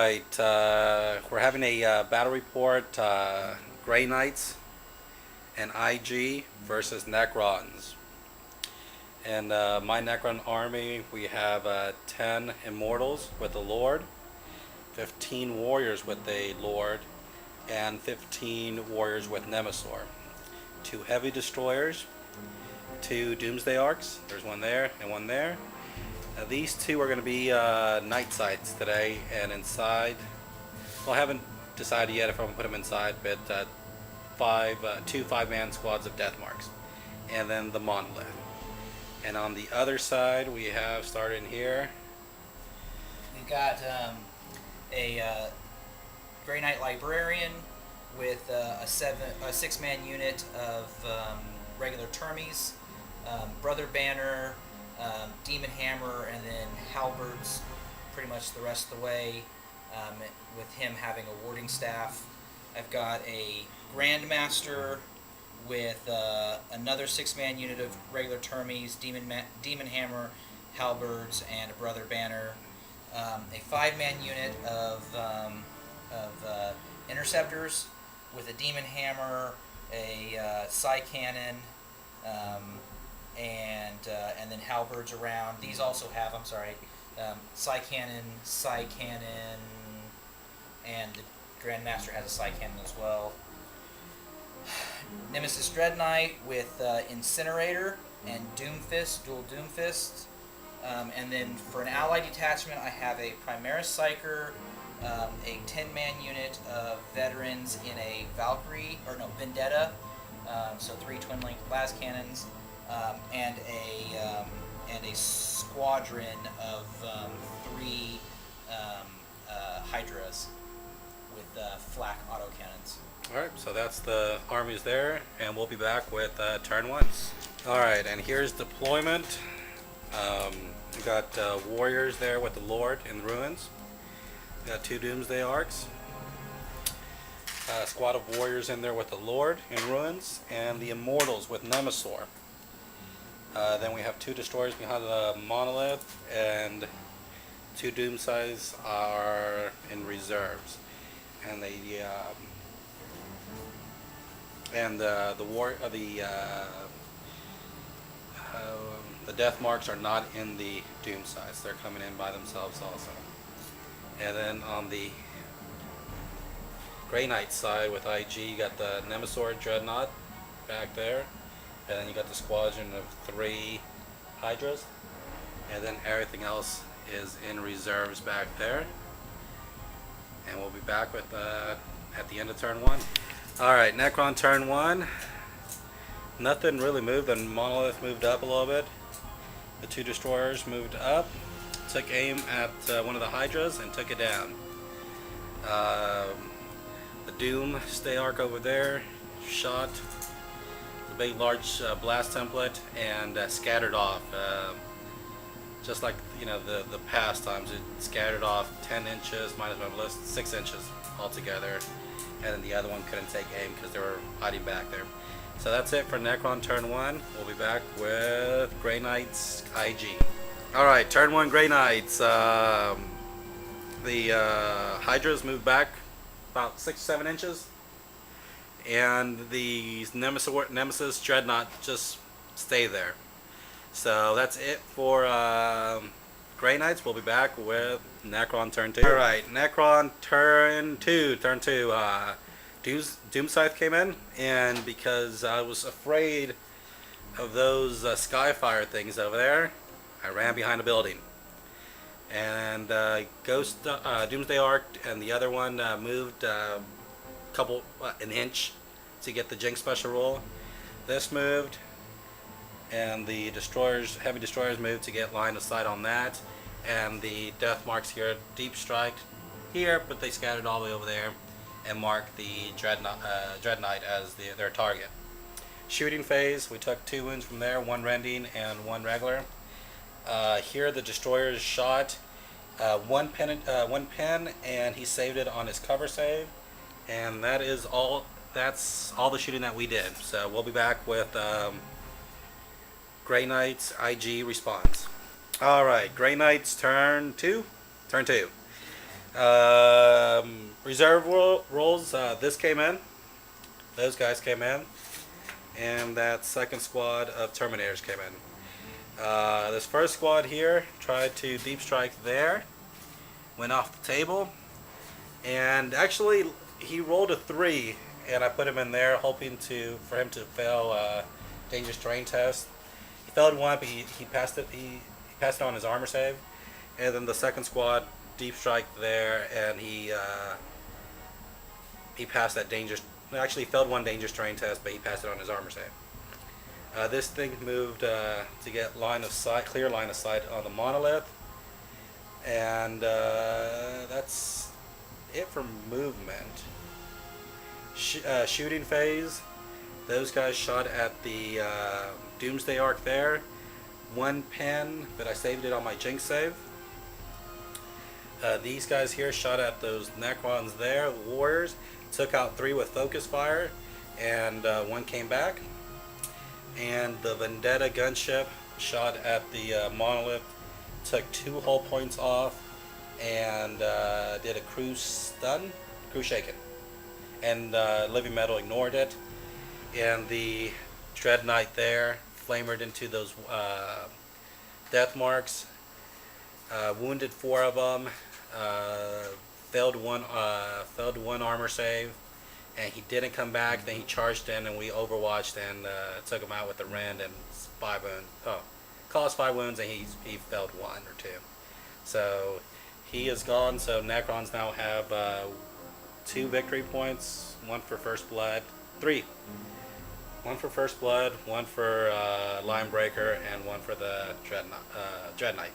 Alright, we're having a battle report, Grey Knights and IG versus Necrons. And my Necron army, we have 10 Immortals with the Lord, 15 Warriors with the Lord, and 15 Warriors with Nemesaur. 2 Heavy Destroyers, 2 Doomsday Arcs, there's one there and one there. These two are going to be night sides today, and inside, well, I haven't decided yet if I'm going to put them inside, but two 5-man squads of Death Marks, and then the Monolith. And on the other side, we have, starting here, we've got a Grey Knight Librarian with a 6-man unit of regular Termies, Brother Banner, Demon Hammer, and then Halberds pretty much the rest of the way, with him having a warding staff. I've got a Grandmaster with another 6-man unit of regular Termies, Demon Hammer, Halberds, and a Brother Banner. A 5-man unit of Interceptors with a Demon Hammer, a Psy Cannon, and then Halberds around. These also have, Psy Cannon, and the Grandmaster has a Psy Cannon as well. Nemesis Dread Knight with Incinerator and Doomfist, dual Doomfists. And then for an allied detachment, I have a Primaris Psyker, a 10-man unit of veterans in a Vendetta, so 3 twin-link las cannons, and a squadron of 3 Hydras with flak autocannons. alright, so that's the armies there, and we'll be back with turn 1. Alright, and here's deployment. We got Warriors there with the Lord in the ruins. We got 2 Doomsday Arcs. A squad of Warriors in there with the Lord in ruins, and the Immortals with Nemesaur. Then we have 2 Destroyers behind the Monolith, and 2 Doomsides are in reserves. And the Death Marks are not in the Doomsides. They're coming in by themselves also. And then on the Grey Knight side with IG, you got the Nemesaur Dreadnought back there, and then you got the squadron of 3 Hydras, and then everything else is in reserves back there. And we'll be back with at the end of turn 1. Alright, Necron turn 1. Nothing really moved. The Monolith moved up a little bit. The 2 Destroyers moved up, took aim at one of the Hydras and took it down. The Doomsday Arc over there shot the big large blast template and scattered off. Just like the past times, it scattered off 10 inches minus my list, 6 inches altogether, and then the other one couldn't take aim because they were hiding back there. So that's it for Necron turn 1. We'll be back with Grey Knights IG. Alright, turn 1 Grey Knights. The Hydras moved back about 6-7 inches, and the Nemesis Dreadnought just stay there. So that's it for Grey Knights. We'll be back with Necron turn 2. Alright, Necron turn 2. Doomscythe came in, and because I was afraid of those Skyfire things over there, I ran behind a building. And Doomsday Arc and the other one moved an inch to get the Jinx special roll. This moved, and the Heavy Destroyers moved to get line of sight on that. And the Death Marks here, Deep Strike here, but they scattered all the way over there and marked the Dread Knight as their target. Shooting phase, we took 2 wounds from there, 1 rending and 1 regular. Here the Destroyers shot one pen, and he saved it on his cover save. And that's all the shooting that we did. So we'll be back with Grey Knights IG response. Alright, Grey Knights turn 2. Reserve rolls. This came in. Those guys came in, and that second squad of Terminators came in. This first squad here tried to deep strike there, went off the table, and actually he rolled a 3, and I put him in there hoping for him to fail dangerous terrain test. He failed one, but he passed it. He passed it on his armor save, and then the second squad deep strike there, and he passed that dangerous. Actually, he failed one dangerous terrain test, but he passed it on his armor save. This thing moved to get line of sight, clear line of sight on the monolith, and that's it for movement. Shooting phase. Those guys shot at the Doomsday Arc there. 1 pin, but I saved it on my Jinx save. These guys here shot at those Necrons there, the Warriors. Took out 3 with focus fire, and 1 came back. And the Vendetta gunship shot at the monolith, took 2 hull points off, and did a crew stun, crew shaken. And Living Metal ignored it. And the Dread Knight there flamered into those death marks. Wounded 4 of them. Failed one armor save, and he didn't come back. Then he charged in, and we overwatched and took him out with the rend and 5 wounds. Oh, caused 5 wounds, and he failed 1 or 2. So he is gone. So Necrons now have 2 victory points, 1 for first blood, 3. 1 for first blood, 1 for Linebreaker, and 1 for the Dread Knight.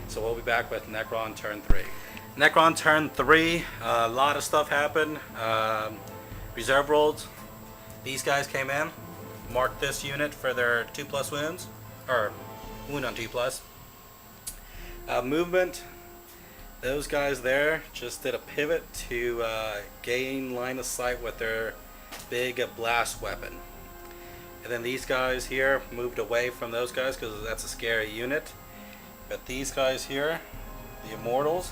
So we'll be back with Necron turn 3. Necron turn 3, a lot of stuff happened. Reserve rolls. These guys came in, marked this unit for their 2+ wounds, or wound on 2+. Movement. Those guys there just did a pivot to gain line of sight with their big blast weapon. And then these guys here moved away from those guys because that's a scary unit. But these guys here, the Immortals,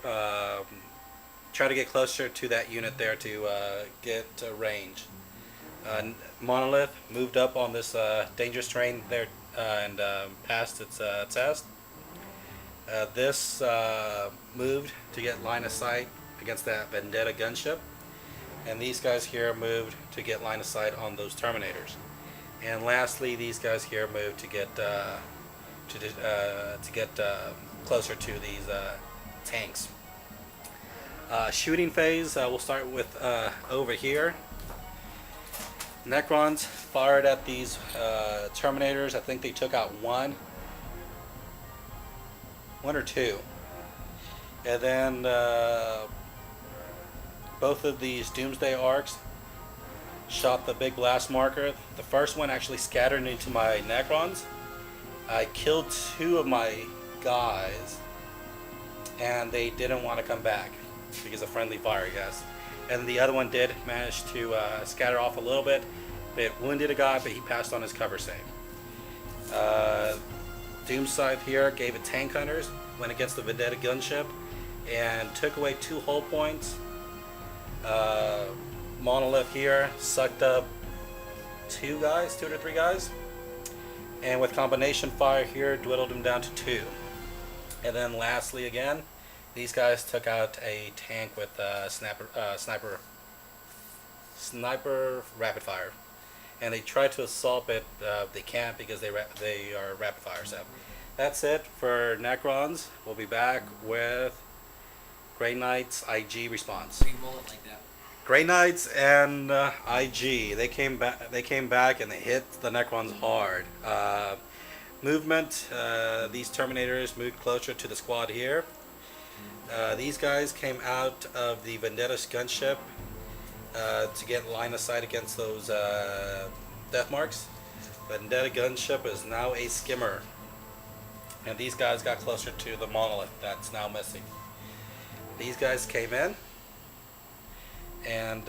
try to get closer to that unit there to get range. Monolith moved up on this dangerous terrain there and passed its test. This moved to get line of sight against that Vendetta gunship, and these guys here moved to get line of sight on those Terminators. And lastly, these guys here moved to get closer to these tanks. Shooting phase. We'll start with over here. Necrons fired at these Terminators. I think they took out 1 or 2, and then both of these Doomsday Arcs shot the big blast marker. The first one actually scattered into my Necrons. I killed 2 of my guys, and they didn't want to come back because of friendly fire, I guess. And the other one did manage to scatter off a little bit. It wounded a guy, but he passed on his cover save. Doomside here gave it tank hunters, went against the Vendetta gunship, and took away 2 hull points. Monolith here sucked up 2 to 3 guys, and with combination fire here dwindled them down to 2. And then lastly again, these guys took out a tank with sniper rapid fire, and they tried to assault it. They can't because they are rapid fire. So that's it for Necrons. We'll be back with Grey Knights IG response. Re-roll it like that. Grey Knights and IG. They came back and they hit the Necrons hard. Movement. These Terminators moved closer to the squad here. These guys came out of the Vendetta's gunship to get line of sight against those death marks. Vendetta gunship is now a skimmer, and these guys got closer to the monolith that's now missing. These guys came in and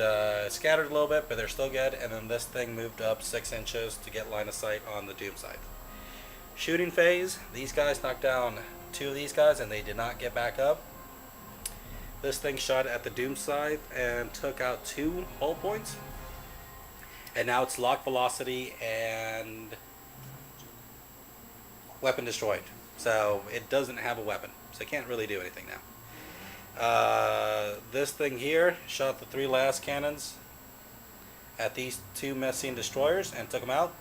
scattered a little bit, but they're still good. And then this thing moved up 6 inches to get line of sight on the Doom side. Shooting phase. These guys knocked down 2 of these guys, and they did not get back up. This thing shot at the Doom Scythe and took out 2 hull points. And now it's lock velocity and weapon destroyed. So it doesn't have a weapon. So it can't really do anything now. This thing here shot the 3 last cannons at these 2 Messian destroyers and took them out.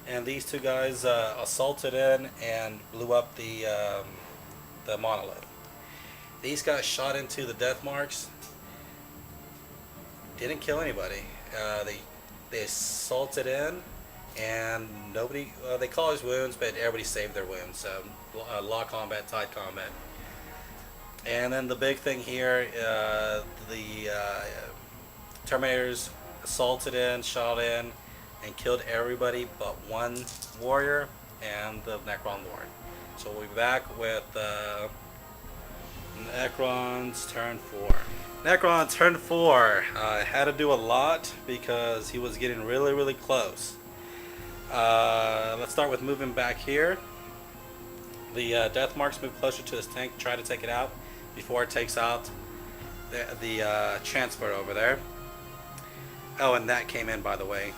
And these 2 guys assaulted in and blew up the monolith. These guys shot into the death marks. Didn't kill anybody. They assaulted in, and nobody. They caused wounds, but everybody saved their wounds. So lock combat, tight combat. And then the big thing here, the Terminators assaulted in, shot in, and killed everybody but 1 warrior and the Necron Lord. So we'll be back with Necron's turn 4. Necron turn 4 had to do a lot because he was getting really close. Let's start with moving back here. The death marks move closer to this tank, try to take it out before it takes out the transport over there. Oh, and that came in, by the way,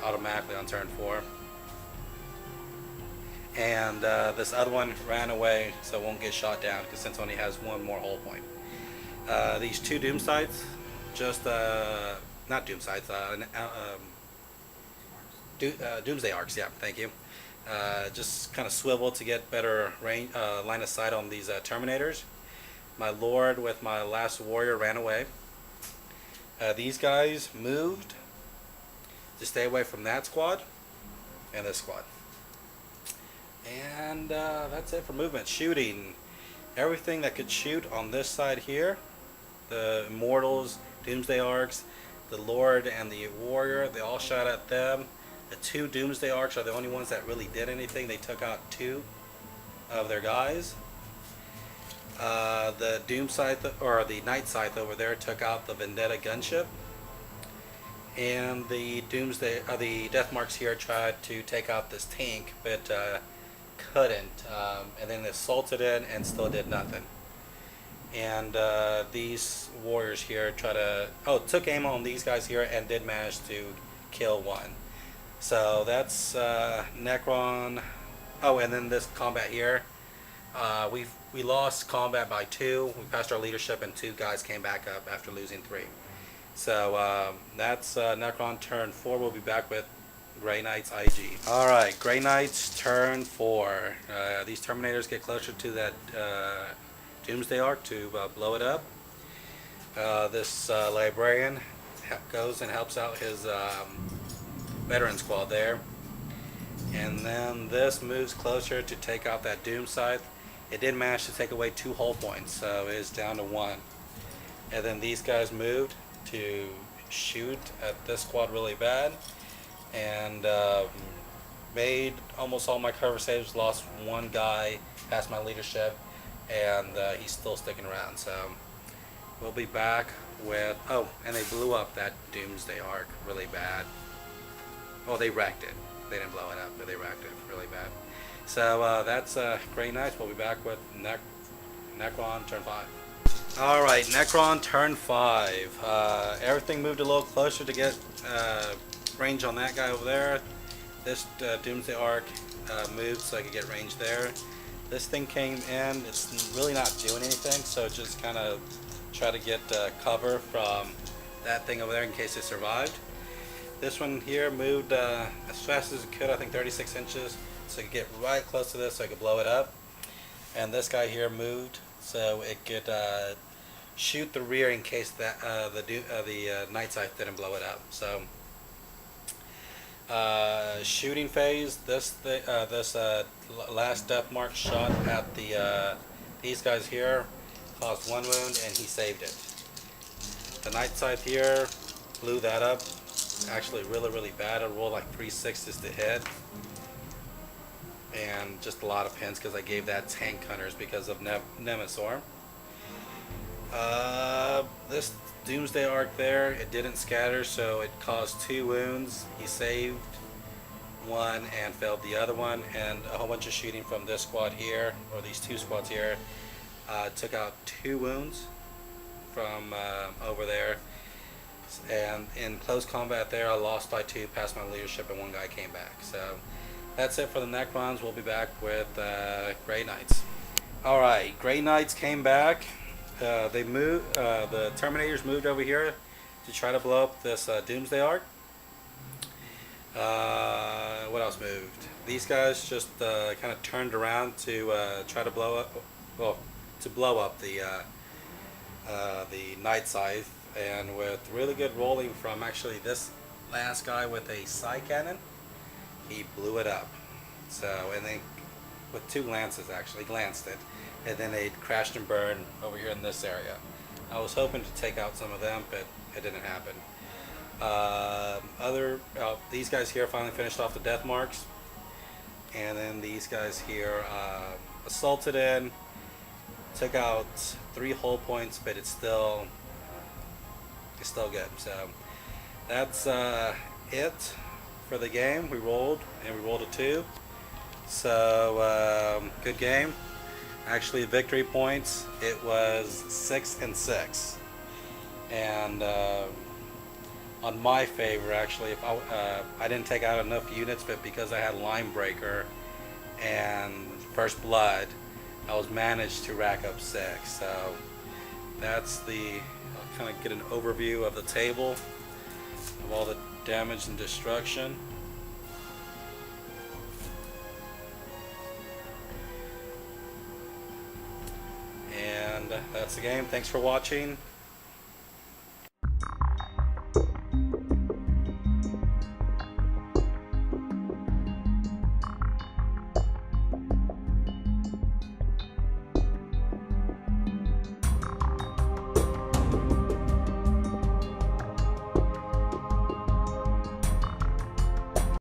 automatically on turn 4. And this other one ran away, so it won't get shot down because since it only has 1 more hull point. These 2 Doom Scythes, just not Doom Scythes, Doomsday Arcs. Yeah, thank you. Just kind of swivel to get better range, line of sight on these Terminators. My Lord with my last warrior ran away. These guys moved to stay away from that squad and this squad. And that's it for movement. Shooting. Everything that could shoot on this side here. The Immortals, Doomsday Arcs, the Lord and the Warrior, they all shot at them. The 2 Doomsday Arcs are the only ones that really did anything. They took out 2 of their guys. The Doom Scythe, or the Night Scythe over there, took out the Vendetta gunship. And the the Death Marks here tried to take out this tank, but couldn't. And then assaulted in and still did nothing. And these warriors here took aim on these guys here and did manage to kill 1. So that's Necron. Oh, and then this combat here. We lost combat by 2. We passed our leadership and 2 guys came back up after losing 3. So that's Necron turn 4. We'll be back with Grey Knights IG. Alright, Grey Knights turn 4. These Terminators get closer to that Doomsday Arc to blow it up. This Librarian goes and helps out his veteran squad there. And then this moves closer to take out that Doom Scythe. It did manage to take away 2 hull points, so it is down to 1. And then these guys moved to shoot at this squad really bad. And made almost all my cover saves, lost 1 guy, passed my leadership, and he's still sticking around. So we'll be back with, oh, and they blew up that Doomsday Arc really bad. Well, they wrecked it. They didn't blow it up, but they wrecked it really bad. So that's Grey Knights. We'll be back with Necron turn 5. Alright, Necron turn 5. Everything moved a little closer to get range on that guy over there. This Doomsday Arc moved so I could get range there. This thing came in. It's really not doing anything, so just kind of try to get cover from that thing over there in case it survived. This one here moved as fast as it could, I think 36 inches, so it could get right close to this so I could blow it up. And this guy here moved so it could shoot the rear in case that the Night Scythe didn't blow it up. So shooting phase, this last death mark shot at these guys here caused 1 wound and he saved it. The Night Scythe here blew that up. Actually really bad. I rolled like 3 6s to hit. And just a lot of pins because I gave that tank hunters because of Nemesaur. This Doomsday Arc there, it didn't scatter, so it caused 2 wounds. He saved 1 and failed the other one, and a whole bunch of shooting from this squad here, or these 2 squads here, took out 2 wounds. from over there. And in close combat there, I lost by 2, passed my leadership, and 1 guy came back. So that's it for the Necrons. We'll be back with Grey Knights. Alright, Grey Knights came back. They moved. The Terminators moved over here to try to blow up this Doomsday Ark. What else moved? These guys just kind of turned around to try to blow up. Well, to blow up the Night Scythe, and with really good rolling from actually this last guy with a side cannon, he blew it up. So, and then with 2 lances actually glanced it, and then they crashed and burned over here in this area. I was hoping to take out some of them, but it didn't happen. These guys here finally finished off the death marks, and then these guys here assaulted in, took out 3 hull points, but it's still good. So that's it for the game. We rolled a 2. So good game. Actually, victory points, it was 6 and 6. And on my favor, actually, if I didn't take out enough units, but because I had Line Breaker and First Blood, I was managed to rack up 6. So that's I'll kind of get an overview of the table of all the damage and destruction. And that's the game. Thanks for watching.